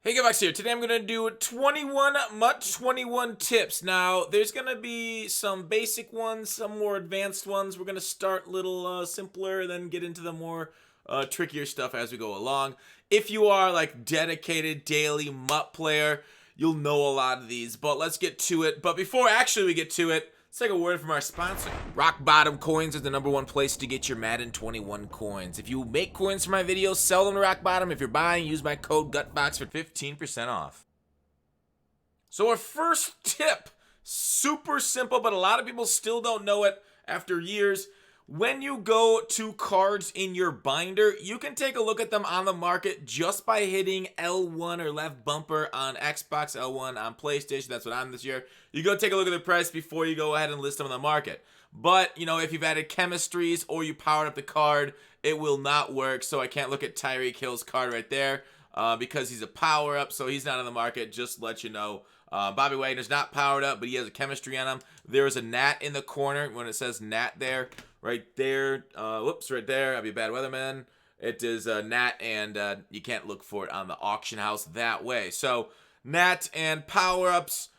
Hey guys, here. Today I'm going to do 21 Mut 21 tips. Now, there's going to be some basic ones, some more advanced ones. We're going to start a little simpler, then get into the more trickier stuff as we go along. If you are like dedicated daily Mut player, you'll know a lot of these, but let's get to it. But before actually we get to it, let's take a word from our sponsor. Rock Bottom Coins is the #1 place to get your Madden 21 coins. If you make coins for my videos, sell them to Rock Bottom. If you're buying, use my code GUTBOX for 15% off. So our first tip, super simple, but a lot of people still don't know it after years. When you go to cards in your binder, you can take a look at them on the market just by hitting L1 or left bumper on Xbox, L1 on PlayStation. That's what I'm this year. You go take a look at the price before you go ahead and list them on the market. But, you know, if you've added chemistries or you powered up the card, it will not work. So I can't look at Tyreek Hill's card right there because he's a power-up, so he's not on the market. Just to let you know. Bobby Wagner's not powered up, but he has a chemistry on him. There's a Nat in the corner when it says Nat there. Right there, whoops, right there, I'll be a bad weatherman. It is Nat, and you can't look for it on the auction house that way. So, Nat and power-ups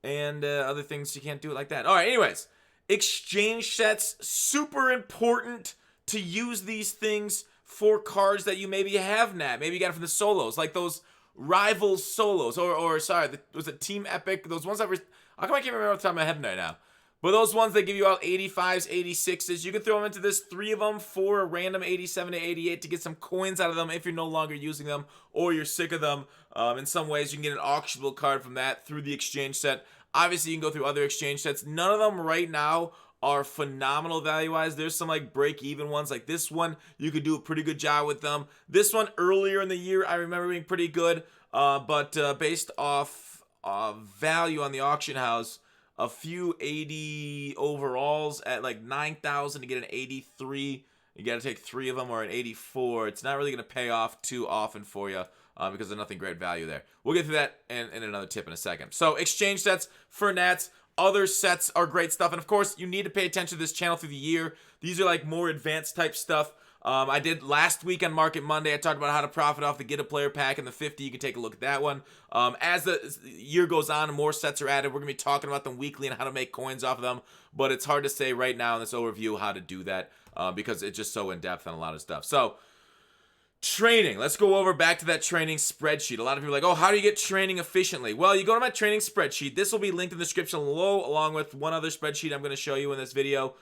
and other things, you can't do it like that. All right, anyways, exchange sets, super important to use these things for cards that you maybe have Nat. Maybe you got it from the solos, like those Rivals solos, or sorry, was it Team Epic? Those ones that were, how come I can't remember off the top of my head right now? But those ones that give you out 85s, 86s, you can throw them into this, 3 of them for a random 87 to 88 to get some coins out of them if you're no longer using them or you're sick of them. In some ways, you can get an auctionable card from that through the exchange set. Obviously, you can go through other exchange sets. None of them right now are phenomenal value-wise. There's some like break-even ones. Like this one, you could do a pretty good job with them. This one, earlier in the year, I remember being pretty good. But based off value on the auction house, a few 80 overalls at like 9,000 to get an 83. You got to take 3 of them, or an 84. It's not really going to pay off too often for you because there's nothing great value there. We'll get to that in another tip in a second. So exchange sets for Nats. Other sets are great stuff. And of course, you need to pay attention to this channel through the year. These are like more advanced type stuff. I did last week on Market Monday. I talked about how to profit off the Get a Player pack and the 50. You can take a look at that one. As the year goes on and more sets are added, we're going to be talking about them weekly and how to make coins off of them. But it's hard to say right now in this overview how to do that because it's just so in-depth on a lot of stuff. So, training. Let's go over back to that training spreadsheet. A lot of people are like, oh, how do you get training efficiently? Well, you go to my training spreadsheet. This will be linked in the description below, along with one other spreadsheet I'm going to show you in this video.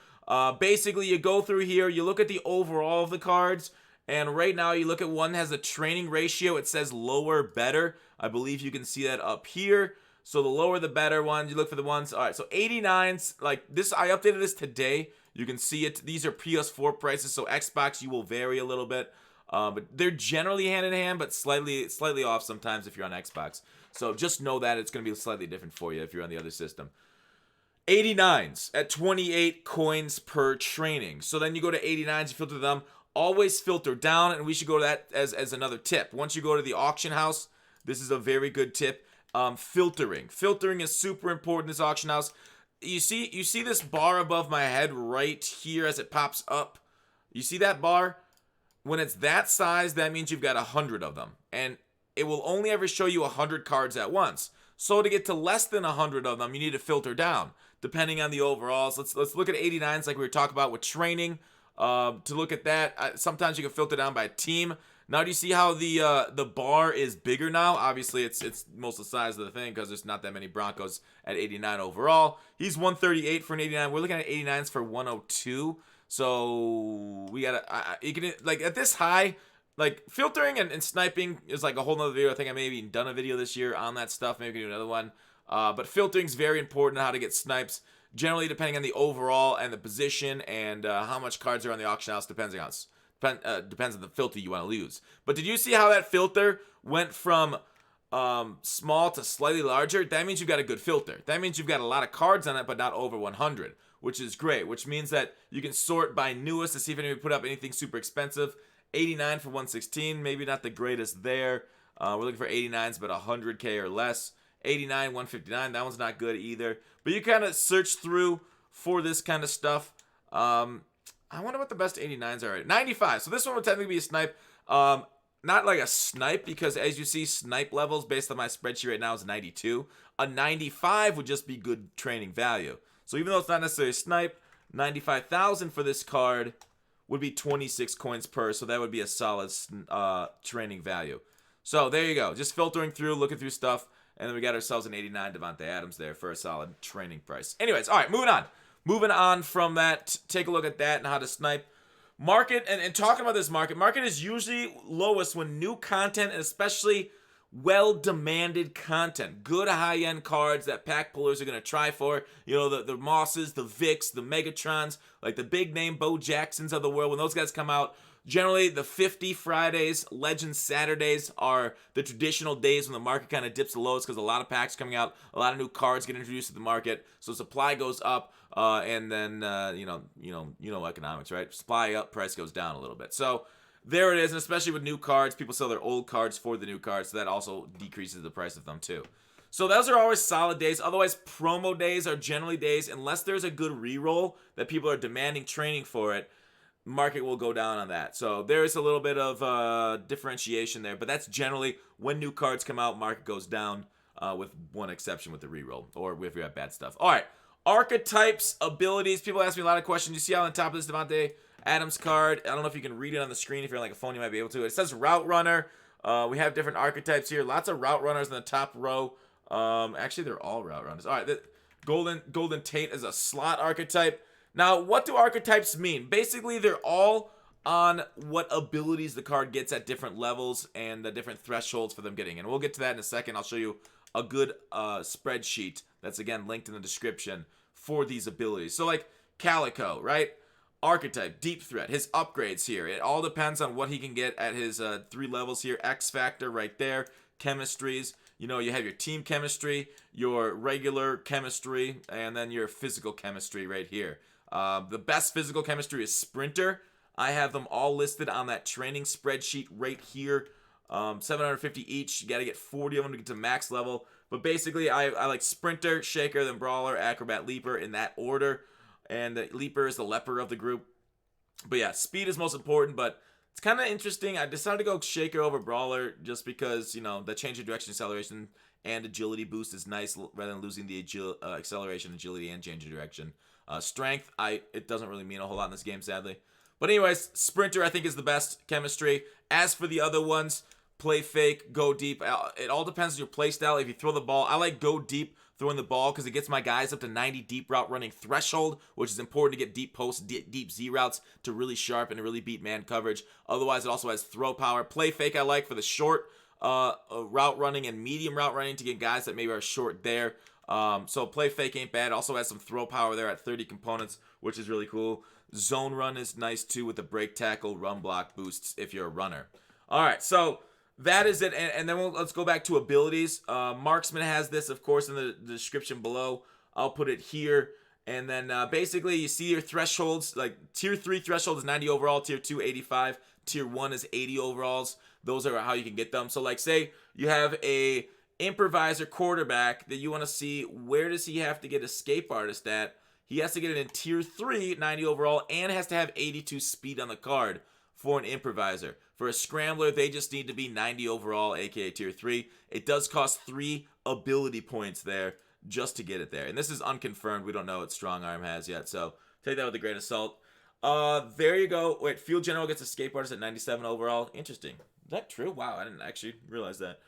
Basically, you go through here, you look at the overall of the cards, and right now you look at one that has a training ratio. It says lower, better. I believe you can see that up here. So the lower, the better ones. You look for the ones. All right, so 89s, like this, I updated this today. You can see it. These are PS4 prices, so Xbox, you will vary a little bit. But they're generally hand in hand, but slightly off sometimes if you're on Xbox. So just know that it's going to be slightly different for you if you're on the other system. 89s at 28 coins per training. So then you go to 89s, you filter them. Always filter down, and we should go to that as another tip. Once you go to the auction house, this is a very good tip. Filtering. Filtering is super important in this auction house. You see this bar above my head right here as it pops up? You see that bar? When it's that size, that means you've got 100 of them. And it will only ever show you 100 cards at once. So to get to less than 100 of them, you need to filter down, depending on the overalls. Let's look at 89s like we were talking about with training. To look at that, sometimes you can filter down by team. Now, do you see how the bar is bigger now? Obviously, it's most of the size of the thing because there's not that many Broncos at 89 overall. He's 138 for an 89. We're looking at 89s for 102. So we gotta, you can, like at this high, like filtering and sniping is like a whole nother video. I think I maybe done a video this year on that stuff. Maybe we can do another one. But filtering is very important on how to get snipes. Generally, depending on the overall and the position and how much cards are on the auction house, depends on the filter you want to use. But did you see how that filter went from small to slightly larger? That means you've got a good filter. That means you've got a lot of cards on it, but not over 100. Which is great, which means that you can sort by newest to see if anybody put up anything super expensive. 89 for 116, maybe not the greatest there. We're looking for 89s, but 100K or less. 89, 159, that one's not good either. But you kind of search through for this kind of stuff. I wonder what the best 89s are. 95, so this one would technically be a snipe. not like a snipe, because as you see, snipe levels based on my spreadsheet right now is 92. A 95 would just be good training value. So even though it's not necessarily a snipe, 95,000 for this card would be 26 coins per, so that would be a solid training value. So there you go. Just filtering through, looking through stuff, and then we got ourselves an 89 Devontae Adams there for a solid training price. Anyways, all right, moving on. Moving on from that, take a look at that and how to snipe. Market, and talking about this market is usually lowest when new content, and especially well-demanded content. Good high-end cards that pack pullers are going to try for. You know, the Mosses, the Vicks, the Megatrons, like the big-name Bo Jacksons of the world. When those guys come out, generally the 50 Fridays, Legends Saturdays are the traditional days when the market kind of dips the lowest because a lot of packs coming out, a lot of new cards get introduced to the market, so supply goes up. And then you know economics, right? Supply up, price goes down a little bit. So there it is, and especially with new cards, people sell their old cards for the new cards, so that also decreases the price of them too. So those are always solid days. Otherwise, promo days are generally days, unless there's a good reroll that people are demanding training for it, market will go down on that. So there is a little bit of differentiation there, but that's generally when new cards come out, market goes down, with one exception with the reroll, or if you have bad stuff. All right. Archetypes, abilities. People ask me a lot of questions. You see how on top of this Devontae Adams card, I don't know if you can read it on the screen. If you're on like a phone, you might be able to. It says Route Runner. We have different archetypes here. Lots of Route Runners in the top row. Actually, they're all Route Runners. All right, Golden Tate is a slot archetype. Now, what do archetypes mean? Basically, they're all on what abilities the card gets at different levels and the different thresholds for them getting. And we'll get to that in a second. I'll show you a good spreadsheet that's, again, linked in the description for these abilities. So, like, Calico, right? Archetype, Deep Threat, his upgrades here. It all depends on what he can get at his 3 levels here. X Factor right there. Chemistries. You know, you have your team chemistry, your regular chemistry, and then your physical chemistry right here. The best physical chemistry is Sprinter. I have them all listed on that training spreadsheet right here. 750 each. You got to get 40 of them to get to max level. But basically, I like Sprinter, Shaker, then Brawler, Acrobat, Leaper in that order. And the Leaper is the leper of the group. But yeah, speed is most important, but it's kind of interesting. I decided to go Shaker over Brawler just because, you know, the change of direction, acceleration, and agility boost is nice rather than losing the acceleration, agility, and change of direction. Strength, it doesn't really mean a whole lot in this game, sadly. But anyways, Sprinter, I think, is the best chemistry. As for the other ones, play fake, go deep. It all depends on your play style. If you throw the ball, I like go deep throwing the ball because it gets my guys up to 90 deep route running threshold, which is important to get deep posts, deep Z routes to really sharp and to really beat man coverage. Otherwise, it also has throw power. Play fake I like for the short route running and medium route running to get guys that maybe are short there. So play fake ain't bad. Also has some throw power there at 30 components, which is really cool. Zone run is nice too with the break tackle, run block boosts if you're a runner. All right, so that is it, and then let's go back to abilities. Marksman has this, of course, in the description below. I'll put it here, and then basically you see your thresholds. Like tier 3 threshold is 90 overall, tier 2 85, tier 1 is 80 overalls. Those are how you can get them. So like say you have a improviser quarterback that you want to see, where does he have to get escape artist at? He has to get it in tier 3, 90 overall, and has to have 82 speed on the card for an improviser. For a scrambler, they just need to be 90 overall, aka tier 3. It does cost 3 ability points there just to get it there. And this is unconfirmed. We don't know what Strong Arm has yet, so take that with a grain of salt. There you go. Wait, Field General gets escape artist at 97 overall. Interesting. Is that true? Wow, I didn't actually realize that.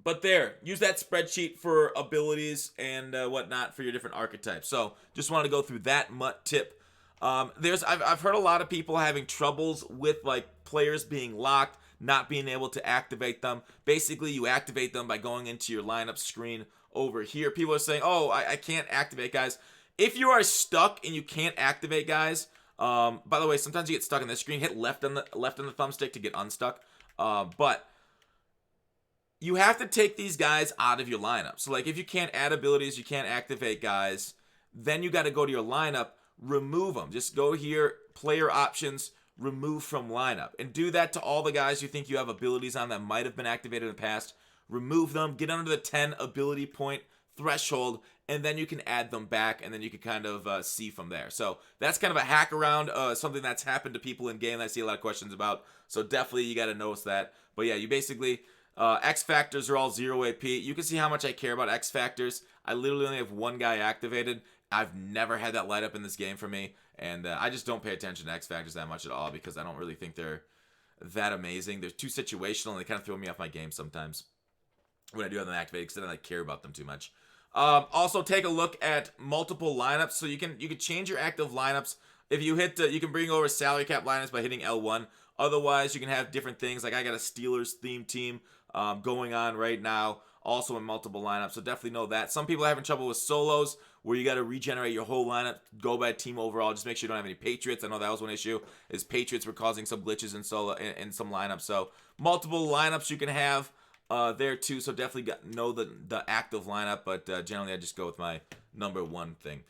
But there, use that spreadsheet for abilities and whatnot for your different archetypes. So just wanted to go through that Mutt tip. I've heard a lot of people having troubles with like players being locked, not being able to activate them. Basically, you activate them by going into your lineup screen over here. People are saying, "Oh, I can't activate guys." If you are stuck and you can't activate guys, by the way, sometimes you get stuck on the screen. Hit left on the thumbstick to get unstuck. But you have to take these guys out of your lineup. So like if you can't add abilities, you can't activate guys, then you got to go to your lineup, remove them. Just go here, player options, remove from lineup. And do that to all the guys you think you have abilities on that might have been activated in the past. Remove them, get under the 10 ability point threshold, and then you can add them back, and then you can kind of see from there. So that's kind of a hack around, something that's happened to people in game that I see a lot of questions about. So definitely you got to notice that. But yeah, you basically, X Factors are all 0 AP. You can see how much I care about X Factors. I literally only have one guy activated. I've never had that light up in this game for me, and I just don't pay attention to X Factors that much at all because I don't really think they're that amazing. They're too situational, and they kind of throw me off my game sometimes when I do have them activated because I don't care about them too much. Also, take a look at multiple lineups, so you can change your active lineups. If you hit, you can bring over salary cap lineups by hitting L1. Otherwise, you can have different things. Like I got a Steelers theme team going on right now, also in multiple lineups. So definitely know that. Some people are having trouble with solos, where you got to regenerate your whole lineup, go by team overall. Just make sure you don't have any Patriots. I know that was one issue, is Patriots were causing some glitches in solo in some lineups. So multiple lineups you can have there too. So definitely know the active lineup, but generally I just go with my number one thing.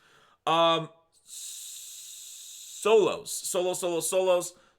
Solos.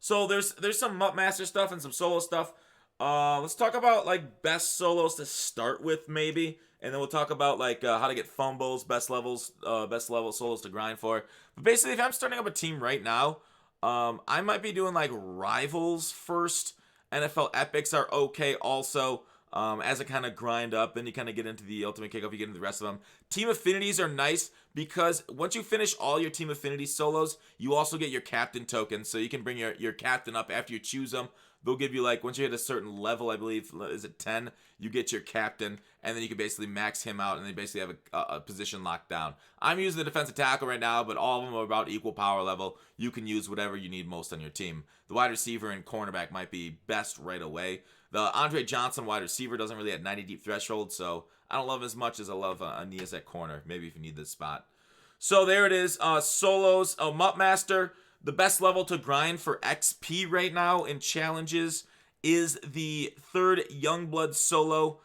So there's some Mutt Master stuff and some solo stuff. Let's talk about like best solos to start with, maybe, and then we'll talk about like how to get fumbles, best level solos to grind for. But basically, if I'm starting up a team right now, I might be doing like rivals first. NFL epics are okay also. As I kind of grind up, then you kind of get into the ultimate kickoff, you get into the rest of them. Team affinities are nice because once you finish all your team affinity solos, you also get your captain tokens, so you can bring your captain up after you choose them. They'll give you, like, once you hit a certain level, I believe, is it 10, you get your captain, and then you can basically max him out, and they basically have a position locked down. I'm using the defensive tackle right now, but all of them are about equal power level. You can use whatever you need most on your team. The wide receiver and cornerback might be best right away. The Andre Johnson wide receiver doesn't really have 90 deep threshold, so I don't love him as much as I love Aeneas at corner, maybe if you need this spot. So there it is, solos. Mutt Master, the best level to grind for XP right now in challenges is the 3rd Youngblood solo.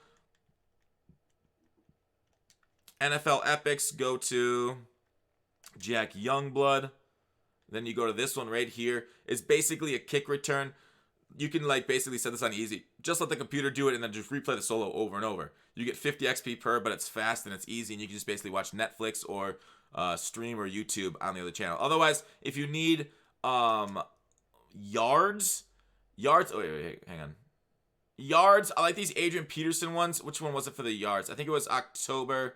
NFL epics, go to Jack Youngblood. Then you go to this one right here. It's basically a kick return. You can like basically set this on easy. Just let the computer do it and then just replay the solo over and over. You get 50 XP per, but it's fast and it's easy, and you can just basically watch Netflix or stream or YouTube on the other channel. Otherwise, if you need yards. Oh wait, hang on. Yards. I like these Adrian Peterson ones. Which one was it for the yards? I think it was October.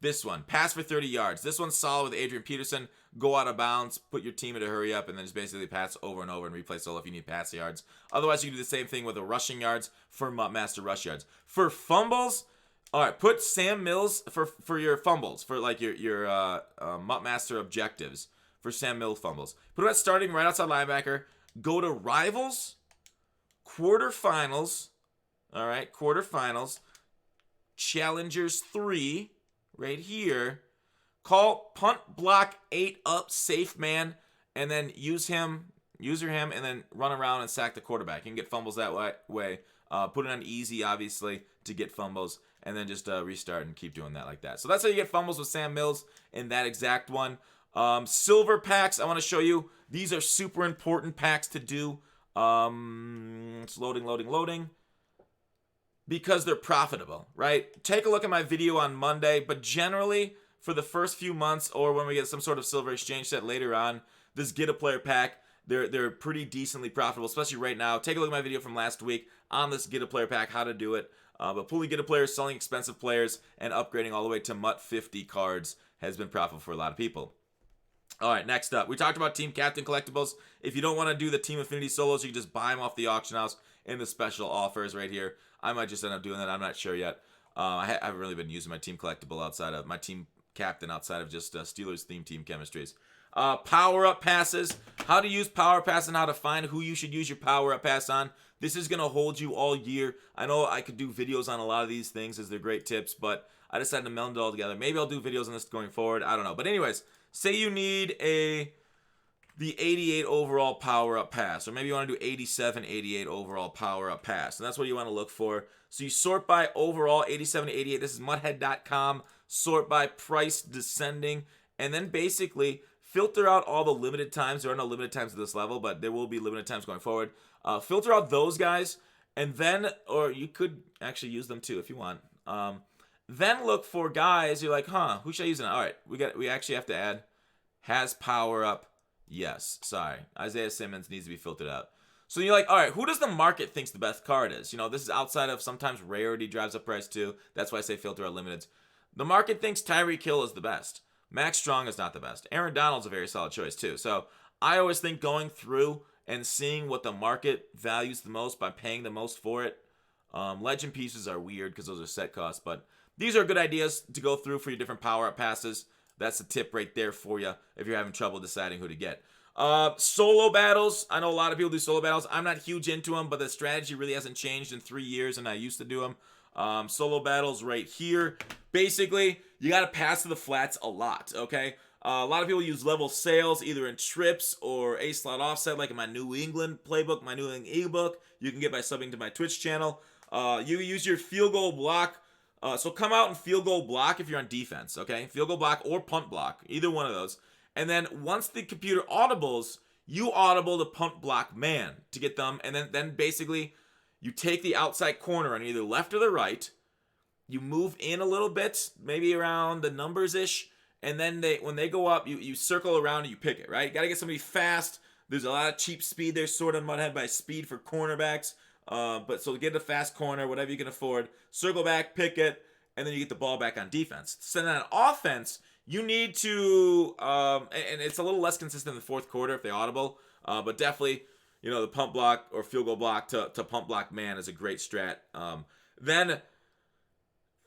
This one, pass for 30 yards. This one's solid with Adrian Peterson. Go out of bounds, put your team in a hurry up, and then just basically pass over and over and replay solo if you need pass yards. Otherwise, you can do the same thing with the rushing yards for Mutt Master rush yards. For fumbles, all right, put Sam Mills for your fumbles, for like your Mutt Master objectives for Sam Mills fumbles. Put him at starting right outside linebacker. Go to rivals, quarterfinals, all right, quarterfinals, challengers 3. Right here, call punt block 8 up safe man, and then user him, and then run around and sack the quarterback. You can get fumbles that way. Put it on easy, obviously, to get fumbles, and then just restart and keep doing that like that. So that's how you get fumbles with Sam Mills in that exact one. Silver packs, I want to show you. These are super important packs to do. It's loading. Because they're profitable, right? Take a look at my video on Monday, but generally, for the first few months, or when we get some sort of silver exchange set later on, this Get a Player pack, they're pretty decently profitable, especially right now. Take a look at my video from last week on this Get a Player pack, how to do it. But fully Get a Player, selling expensive players, and upgrading all the way to Mutt 50 cards has been profitable for a lot of people. All right, next up, we talked about Team Captain collectibles. If you don't want to do the Team Affinity solos, you can just buy them off the auction house in the special offers right here. I might just end up doing that. I'm not sure yet. I haven't really been using my team collectible outside of my team captain, outside of just Steelers theme team chemistries. Power-up passes. How to use power pass and how to find who you should use your power-up pass on. This is going to hold you all year. I know I could do videos on a lot of these things as they're great tips, but I decided to meld it all together. Maybe I'll do videos on this going forward. I don't know. But anyways, say you need the 88 overall power-up pass, or maybe you want to do 87, 88 overall power-up pass, and that's what you want to look for. So you sort by overall 87 to 88. This is mudhead.com. Sort by price descending, and then basically filter out all the limited times. There are no limited times at this level, but there will be limited times going forward. Filter out those guys, and then, or you could actually use them too if you want. Then look for guys. You're like, huh? Who should I use now? All right, we actually have to add has power up. Yes, sorry, Isaiah Simmons needs to be filtered out. So you're like, all right, who does the market thinks the best card is? This is outside of sometimes rarity drives up price too. That's why I say filter out limiteds. The market thinks Tyreek Hill is the best. Max Strong is not the best. Aaron Donald's a very solid choice too. So I always think going through and seeing what the market values the most by paying the most for it. Legend pieces are weird because those are set costs, but these are good ideas to go through for your different power-up passes. That's a tip right there for you if you're having trouble deciding who to get. Solo battles. I know a lot of people do solo battles. I'm not huge into them, but the strategy really hasn't changed in 3 years, and I used to do them. Solo battles right here. Basically, you got to pass to the flats a lot, okay? A lot of people use level sales either in trips or A-slot offset, like in my New England playbook, my New England ebook. You can get by subbing to my Twitch channel. You use your field goal block. So come out and field goal block if you're on defense, okay? Field goal block or punt block, either one of those. And then once the computer audibles, you audible the punt block man to get them. And then basically you take the outside corner on either left or the right. You move in a little bit, maybe around the numbers-ish. And then when they go up, you circle around and you pick it, right? You got to get somebody fast. There's a lot of cheap speed there, sort of Muthead by speed for cornerbacks. But so get a fast corner, whatever you can afford. Circle back, pick it, and then you get the ball back on defense. So then on offense, you need to, and it's a little less consistent in the fourth quarter if they audible, but definitely, the pump block or field goal block to pump block man is a great strat. Then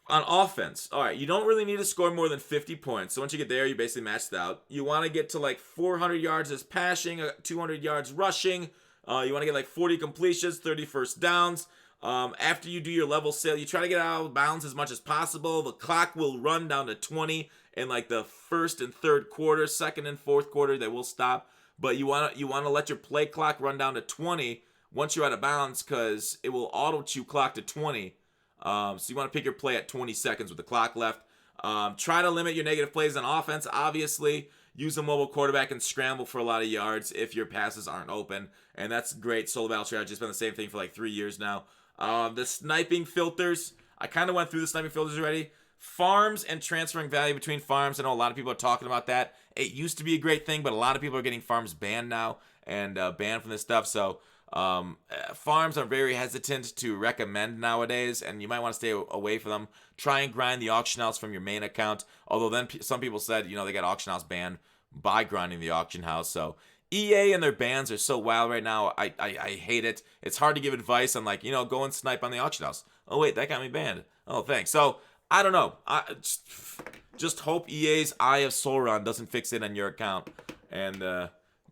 on offense, all right, you don't really need to score more than 50 points. So once you get there, you basically maxed out. You want to get to like 400 yards as passing, 200 yards rushing. You want to get like 40 completions, 30 first downs. After you do your level sale, you try to get out of bounds as much as possible. The clock will run down to 20 in like the first and third quarter, second and fourth quarter. They will stop, but you want to let your play clock run down to 20 once you're out of bounds because it will auto chew clock to 20. So you want to pick your play at 20 seconds with the clock left. Try to limit your negative plays on offense. Obviously, use a mobile quarterback and scramble for a lot of yards if your passes aren't open. And that's great solo battle strategy. It's been the same thing for like 3 years now. The sniping filters. I kind of went through the sniping filters already. Farms and transferring value between farms. I know a lot of people are talking about that. It used to be a great thing, but a lot of people are getting farms banned now and banned from this stuff. So farms are very hesitant to recommend nowadays, and you might want to stay away from them. Try and grind the auction house from your main account. Although then some people said, they got auction house banned by grinding the auction house. So EA and their bans are so wild right now. I hate it. It's hard to give advice on like, go and snipe on the auction house. Oh wait, that got me banned. Oh thanks. So I don't know. I just hope EA's Eye of Sauron doesn't fix it on your account. And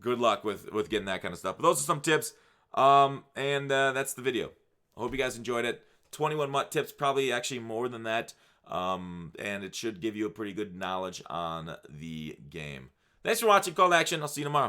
good luck with getting that kind of stuff. But those are some tips. And that's the video. I hope you guys enjoyed it. 21 Mutt tips, probably actually more than that. And it should give you a pretty good knowledge on the game. Thanks for watching. Call to action. I'll see you tomorrow.